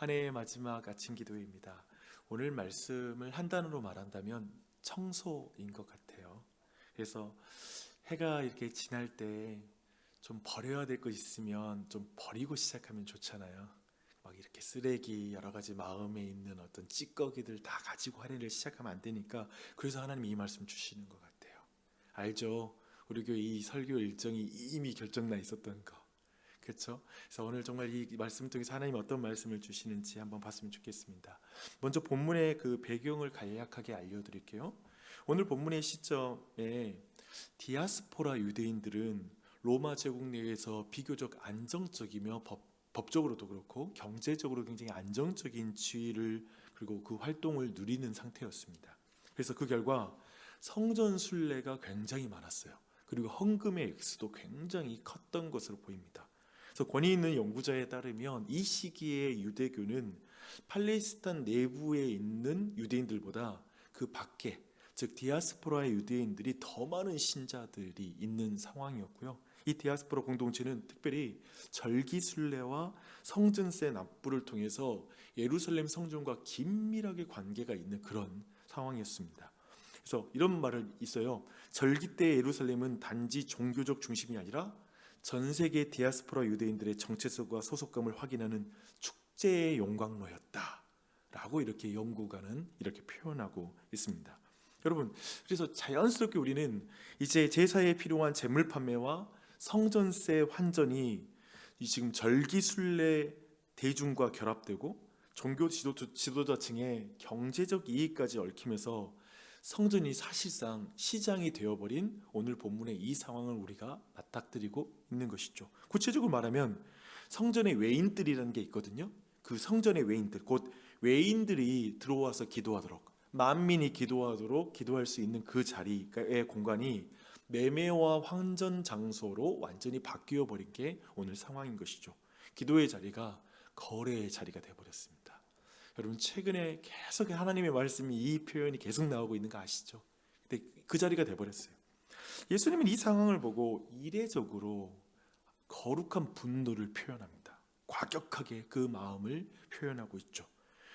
한 해의 마지막 아침 기도회입니다. 오늘 말씀을 한 단어로 말한다면 청소인 것 같아요. 그래서 해가 이렇게 지날 때 좀 버려야 될 것 있으면 좀 버리고 시작하면 좋잖아요. 막 이렇게 쓰레기, 여러 가지 마음에 있는 어떤 찌꺼기들 다 가지고 한 해를 시작하면 안 되니까, 그래서 하나님이 이 말씀 주시는 것 같아요. 알죠? 우리 교회 이 설교 일정이 이미 결정나 있었던 거. 그렇죠? 그래서 오늘 정말 이 말씀 통해서 하나님 어떤 말씀을 주시는지 한번 봤으면 좋겠습니다. 먼저 본문의 그 배경을 간략하게 알려드릴게요. 오늘 본문의 시점에 디아스포라 유대인들은 로마 제국 내에서 비교적 안정적이며 법적으로도 그렇고 경제적으로 굉장히 안정적인 지위를, 그리고 그 활동을 누리는 상태였습니다. 그래서 그 결과 성전 순례가 굉장히 많았어요. 그리고 헌금의 액수도 굉장히 컸던 것으로 보입니다. 그래서 권위 있는 연구자에 따르면 이 시기의 유대교는 팔레스타인 내부에 있는 유대인들보다 그 밖에, 즉 디아스포라의 유대인들이 더 많은 신자들이 있는 상황이었고요. 이 디아스포라 공동체는 특별히 절기순례와 성전세 납부를 통해서 예루살렘 성전과 긴밀하게 관계가 있는 그런 상황이었습니다. 그래서 이런 말을 있어요. 절기 때 예루살렘은 단지 종교적 중심이 아니라 전 세계 디아스포라 유대인들의 정체성과 소속감을 확인하는 축제의 용광로였다 라고 이렇게 연구가는 이렇게 표현하고 있습니다. 여러분, 그래서 자연스럽게 우리는 이제 제사에 필요한 제물 판매와 성전세 환전이 지금 절기순례 대중과 결합되고 종교 지도자층의 경제적 이익까지 얽히면서 성전이 사실상 시장이 되어버린 오늘 본문의 이 상황을 우리가 맞닥뜨리고 있는 것이죠. 구체적으로 말하면 성전의 외인들이라는 게 있거든요. 그 성전의 외인들, 곧 외인들이 들어와서 기도하도록, 만민이 기도하도록 기도할 수 있는 그 자리의 공간이 매매와 환전 장소로 완전히 바뀌어 버린 게 오늘 상황인 것이죠. 기도의 자리가 거래의 자리가 되어버렸습니다. 여러분, 최근에 계속 하나님의 말씀이, 이 표현이 계속 나오고 있는 거 아시죠? 근데 그 자리가 돼버렸어요. 예수님은 이 상황을 보고 이례적으로 거룩한 분노를 표현합니다. 과격하게 그 마음을 표현하고 있죠.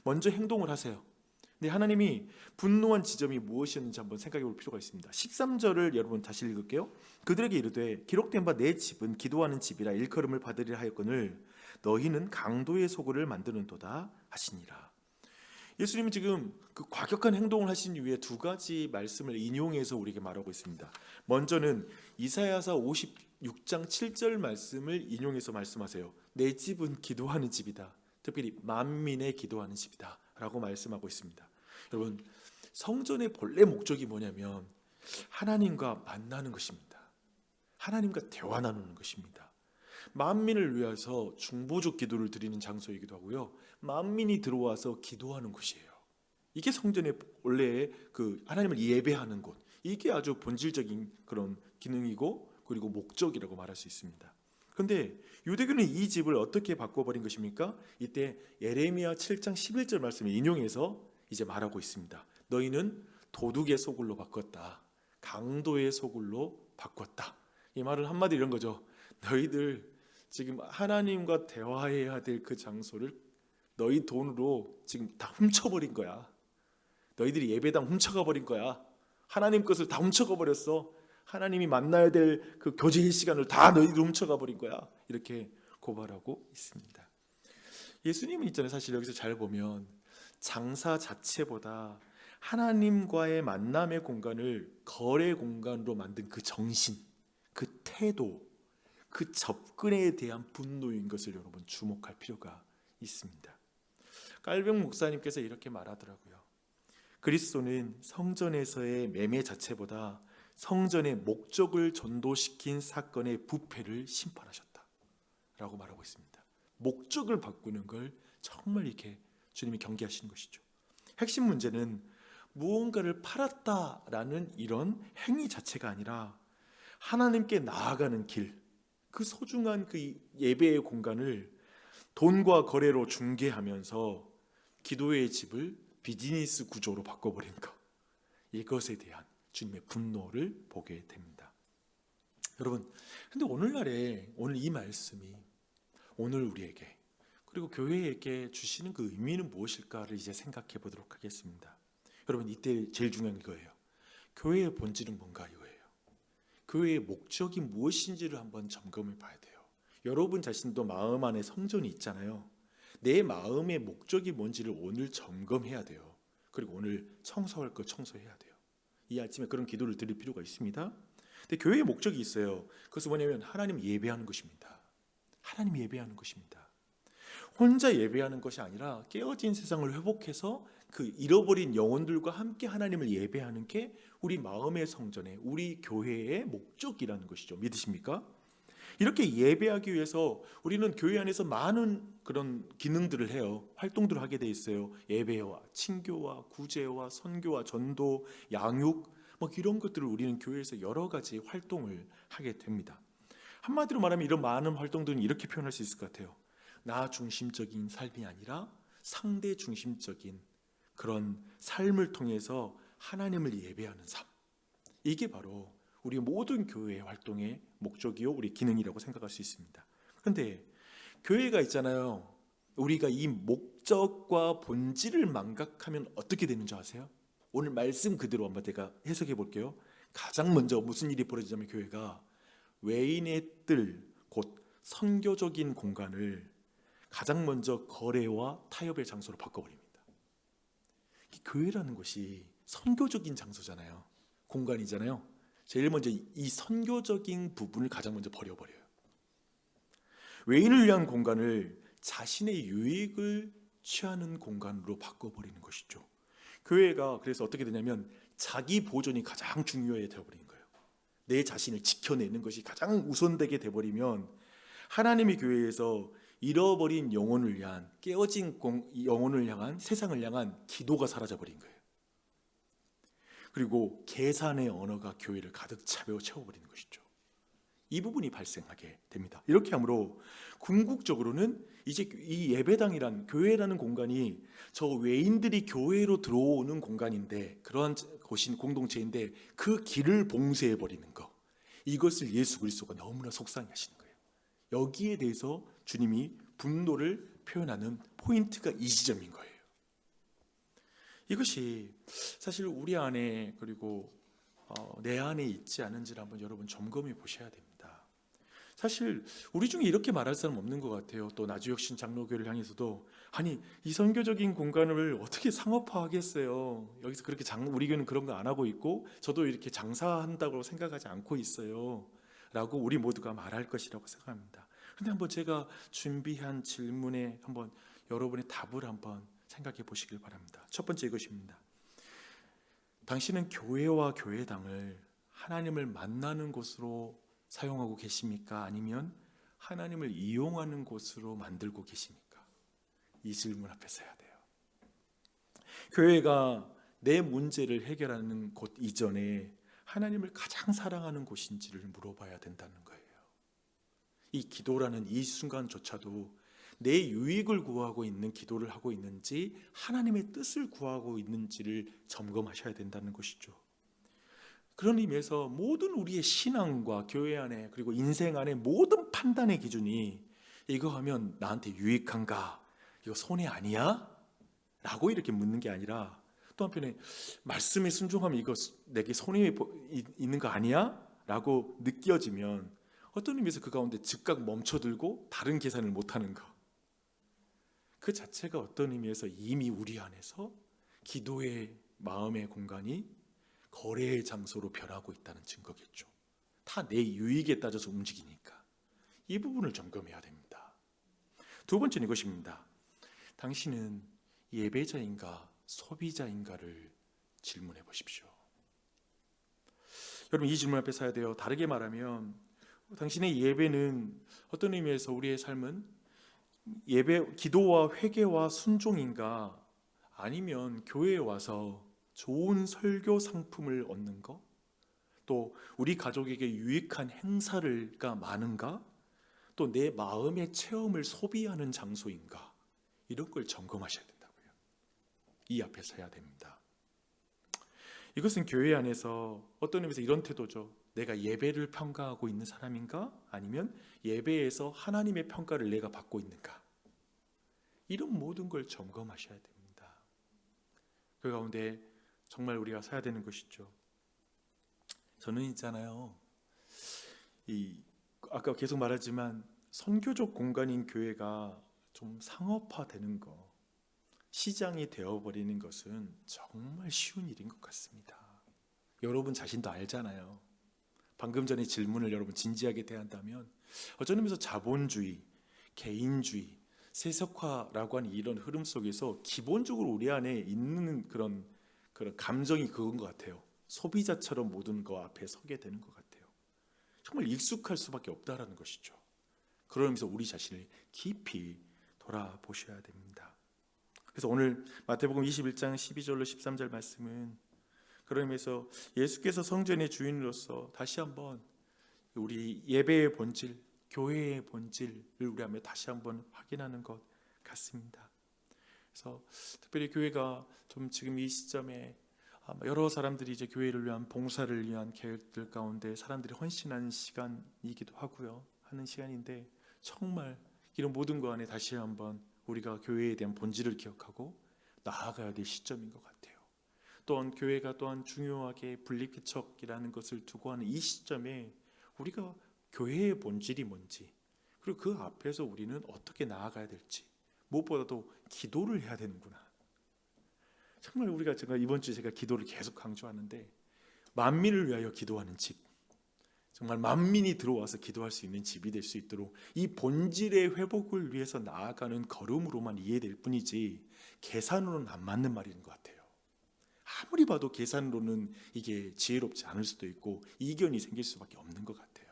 먼저 행동을 하세요. 근데 하나님이 분노한 지점이 무엇이었는지 한번 생각해 볼 필요가 있습니다. 13절을 여러분 다시 읽을게요. 그들에게 이르되 기록된 바 내 집은 기도하는 집이라 일컬음을 받으리라 하였거늘 너희는 강도의 소굴을 만드는도다 하시니라. 예수님은 지금 그 과격한 행동을 하신 이후에 두 가지 말씀을 인용해서 우리에게 말하고 있습니다. 먼저는 이사야서 56장 7절 말씀을 인용해서 말씀하세요. 내 집은 기도하는 집이다. 특별히 만민의 기도하는 집이다 라고 말씀하고 있습니다. 여러분, 성전의 본래 목적이 뭐냐면 하나님과 만나는 것입니다. 하나님과 대화 나누는 것입니다. 만민을 위해서 중보적 기도를 드리는 장소이기도 하고요, 만민이 들어와서 기도하는 곳이에요. 이게 성전의 원래의 그 하나님을 예배하는 곳, 이게 아주 본질적인 그런 기능이고 그리고 목적이라고 말할 수 있습니다. 그런데 유대교는 이 집을 어떻게 바꿔버린 것입니까? 이때 예레미야 7장 11절 말씀을 인용해서 이제 말하고 있습니다. 너희는 도둑의 소굴로 바꿨다, 강도의 소굴로 바꿨다. 이 말은 한마디 이런 거죠. 너희들 지금 하나님과 대화해야 될 그 장소를 너희 돈으로 지금 다 훔쳐버린 거야. 너희들이 예배당 훔쳐가 버린 거야. 하나님 것을 다 훔쳐가 버렸어. 하나님이 만나야 될 그 교제의 시간을 다 너희들 훔쳐가 버린 거야. 이렇게 고발하고 있습니다. 예수님은 있잖아요, 사실 여기서 잘 보면 장사 자체보다 하나님과의 만남의 공간을 거래 공간으로 만든 그 정신, 그 태도, 그 접근에 대한 분노인 것을 여러분 주목할 필요가 있습니다. 깔병 목사님께서 이렇게 말하더라고요. 그리스도는 성전에서의 매매 자체보다 성전의 목적을 전도시킨 사건의 부패를 심판하셨다 라고 말하고 있습니다. 목적을 바꾸는 걸 정말 이렇게 주님이 경계하시는 것이죠. 핵심 문제는 무언가를 팔았다라는 이런 행위 자체가 아니라 하나님께 나아가는 길, 그 소중한 그 예배의 공간을 돈과 거래로 중개하면서 기도의 집을 비즈니스 구조로 바꿔버린 것, 이것에 대한 주님의 분노를 보게 됩니다. 여러분, 근데 오늘날에 오늘 이 말씀이 오늘 우리에게 그리고 교회에게 주시는 그 의미는 무엇일까를 이제 생각해 보도록 하겠습니다. 여러분, 이때 제일 중요한 이거예요. 교회의 본질은 뭔가 이거예요. 교회의 목적이 무엇인지를 한번 점검해 봐야 돼요. 여러분 자신도 마음 안에 성전이 있잖아요. 내 마음의 목적이 뭔지를 오늘 점검해야 돼요. 그리고 오늘 청소할 거 청소해야 돼요. 이 아침에 그런 기도를 드릴 필요가 있습니다. 근데 교회의 목적이 있어요. 그것은 뭐냐면 하나님 예배하는 것입니다. 하나님 예배하는 것입니다. 혼자 예배하는 것이 아니라 깨어진 세상을 회복해서 그 잃어버린 영혼들과 함께 하나님을 예배하는 게 우리 마음의 성전의, 우리 교회의 목적이라는 것이죠. 믿으십니까? 이렇게 예배하기 위해서 우리는 교회 안에서 많은 그런 기능들을 해요. 활동들을 하게 돼 있어요. 예배와 친교와 구제와 선교와 전도, 양육, 이런 것들을 우리는 교회에서 여러 가지 활동을 하게 됩니다. 한마디로 말하면 이런 많은 활동들은 이렇게 표현할 수 있을 것 같아요. 나 중심적인 삶이 아니라 상대 중심적인 그런 삶을 통해서 하나님을 예배하는 삶. 이게 바로 우리 모든 교회의 활동의 목적이요, 우리 기능이라고 생각할 수 있습니다. 그런데 교회가 있잖아요. 우리가 이 목적과 본질을 망각하면 어떻게 되는 줄 아세요? 오늘 말씀 그대로 한번 제가 해석해 볼게요. 가장 먼저 무슨 일이 벌어지냐면 교회가 외인의 뜰, 곧 선교적인 공간을 가장 먼저 거래와 타협의 장소로 바꿔버립니다. 교회라는 것이 선교적인 장소잖아요. 공간이잖아요. 제일 먼저 이 선교적인 부분을 가장 먼저 버려버려요. 외인을 위한 공간을 자신의 유익을 취하는 공간으로 바꿔버리는 것이죠. 교회가 그래서 어떻게 되냐면 자기 보존이 가장 중요해 되어버리는 거예요. 내 자신을 지켜내는 것이 가장 우선되게 돼버리면 하나님의 교회에서 잃어버린 영혼을 위한, 깨어진 영혼을 향한, 세상을 향한 기도가 사라져버린 거예요. 그리고 계산의 언어가 교회를 가득 채워버리는 것이죠. 이 부분이 발생하게 됩니다. 이렇게 하므로 궁극적으로는 이제 이 예배당이란, 교회라는 공간이 저 외인들이 교회로 들어오는 공간인데, 그러한 곳인 공동체인데 그 길을 봉쇄해 버리는 것, 이것을 예수 그리스도가 너무나 속상해 하시는 거예요. 여기에 대해서 주님이 분노를 표현하는 포인트가 이 지점인 거예요. 이것이 사실 우리 안에, 그리고 내 안에 있지 않은지를 한번 여러분 점검해 보셔야 됩니다. 사실 우리 중에 이렇게 말할 사람 없는 것 같아요. 또 나주혁신 장로교를 향해서도 아니, 이 선교적인 공간을 어떻게 상업화하겠어요. 여기서 그렇게 우리 교회는 그런 거 안 하고 있고 저도 이렇게 장사한다고 생각하지 않고 있어요 라고 우리 모두가 말할 것이라고 생각합니다. 그런데 한번 제가 준비한 질문에 한번 여러분의 답을 한번 생각해 보시길 바랍니다. 첫 번째 이것입니다. 당신은 교회와 교회당을 하나님을 만나는 곳으로 사용하고 계십니까? 아니면 하나님을 이용하는 곳으로 만들고 계십니까? 이 질문 앞에 서야 돼요. 교회가 내 문제를 해결하는 곳 이전에 하나님을 가장 사랑하는 곳인지를 물어봐야 된다는 거예요. 이 기도라는 이 순간조차도 내 유익을 구하고 있는 기도를 하고 있는지 하나님의 뜻을 구하고 있는지를 점검하셔야 된다는 것이죠. 그런 의미에서 모든 우리의 신앙과 교회 안에, 그리고 인생 안에 모든 판단의 기준이 이거 하면 나한테 유익한가? 이거 손해 아니야? 라고 이렇게 묻는 게 아니라, 또 한편에 말씀에 순종하면 이거 내게 손해 있는 거 아니야? 라고 느껴지면 어떤 의미에서 그 가운데 즉각 멈춰들고 다른 계산을 못하는 것, 그 자체가 어떤 의미에서 이미 우리 안에서 기도의 마음의 공간이 거래의 장소로 변하고 있다는 증거겠죠. 다 내 유익에 따져서 움직이니까 이 부분을 점검해야 됩니다. 두 번째는 이것입니다. 당신은 예배자인가 소비자인가를 질문해 보십시오. 여러분, 이 질문 앞에 서야 돼요. 다르게 말하면 당신의 예배는 어떤 의미에서 우리의 삶은 예배, 기도와 회개와 순종인가, 아니면 교회에 와서 좋은 설교 상품을 얻는 거, 또 우리 가족에게 유익한 행사가 많은가, 또 내 마음의 체험을 소비하는 장소인가, 이런 걸 점검하셔야 된다고요. 이 앞에 서야 됩니다. 이것은 교회 안에서 어떤 의미에서 이런 태도죠. 내가 예배를 평가하고 있는 사람인가, 아니면 예배에서 하나님의 평가를 내가 받고 있는가. 이런 모든 걸 점검하셔야 됩니다. 그 가운데 정말 우리가 서야 되는 것이죠. 저는 있잖아요, 아까 계속 말하지만 선교적 공간인 교회가 좀 상업화되는 거, 시장이 되어버리는 것은 정말 쉬운 일인 것 같습니다. 여러분 자신도 알잖아요. 방금 전에 질문을 여러분 진지하게 대한다면 어떤 의미에서 자본주의, 개인주의, 세속화라고 하는 이런 흐름 속에서 기본적으로 우리 안에 있는 그런 감정이 그건 것 같아요. 소비자처럼 모든 것 앞에 서게 되는 것 같아요. 정말 익숙할 수밖에 없다라는 것이죠. 그러면서 우리 자신을 깊이 돌아보셔야 됩니다. 그래서 오늘 마태복음 21장 12절로 13절 말씀은 그런 의미에서 예수께서 성전의 주인으로서 다시 한번 우리 예배의 본질, 교회의 본질을 우리 안에 다시 한번 확인하는 것 같습니다. 그래서 특별히 교회가 좀 지금 이 시점에 여러 사람들이 이제 교회를 위한 봉사를 위한 계획들 가운데 사람들이 헌신하는 시간이기도 하고요. 하는 시간인데 정말 이런 모든 것 안에 다시 한번 우리가 교회에 대한 본질을 기억하고 나아가야 될 시점인 것 같아요. 또한 교회가 또한 중요하게 분리개척이라는 것을 두고 하는 이 시점에 우리가 교회의 본질이 뭔지, 그리고 그 앞에서 우리는 어떻게 나아가야 될지, 무엇보다도 기도를 해야 되는구나. 정말 제가 이번 주에 제가 기도를 계속 강조하는데, 만민을 위하여 기도하는 집, 정말 만민이 들어와서 기도할 수 있는 집이 될 수 있도록 이 본질의 회복을 위해서 나아가는 걸음으로만 이해될 뿐이지 계산으로는 안 맞는 말인 것 같아요. 아무리 봐도 계산으로는 이게 지혜롭지 않을 수도 있고 이견이 생길 수밖에 없는 것 같아요.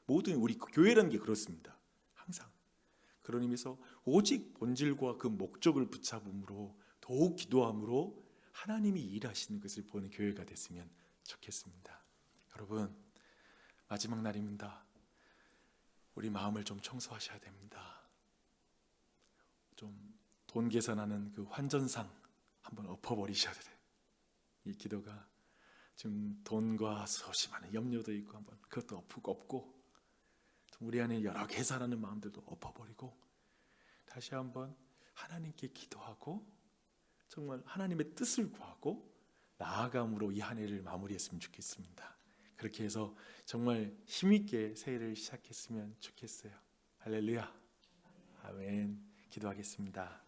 모든 우리 교회라는 게 그렇습니다. 항상 그런 의미에서 오직 본질과 그 목적을 붙잡음으로 더욱 기도함으로 하나님이 일하시는 것을 보는 교회가 됐으면 좋겠습니다. 여러분, 마지막 날입니다. 우리 마음을 좀 청소하셔야 됩니다. 좀 돈 계산하는 그 환전상 한번 엎어버리셔야 돼요. 이 기도가 지금 돈과 수없이 많은 염려도 있고 한번 그것도 엎고 우리 안에 여러 계산하는 마음들도 엎어버리고 다시 한번 하나님께 기도하고 정말 하나님의 뜻을 구하고 나아감으로 이 한 해를 마무리했으면 좋겠습니다. 그렇게 해서 정말 힘있게 새해를 시작했으면 좋겠어요. 할렐루야. 아멘. 기도하겠습니다.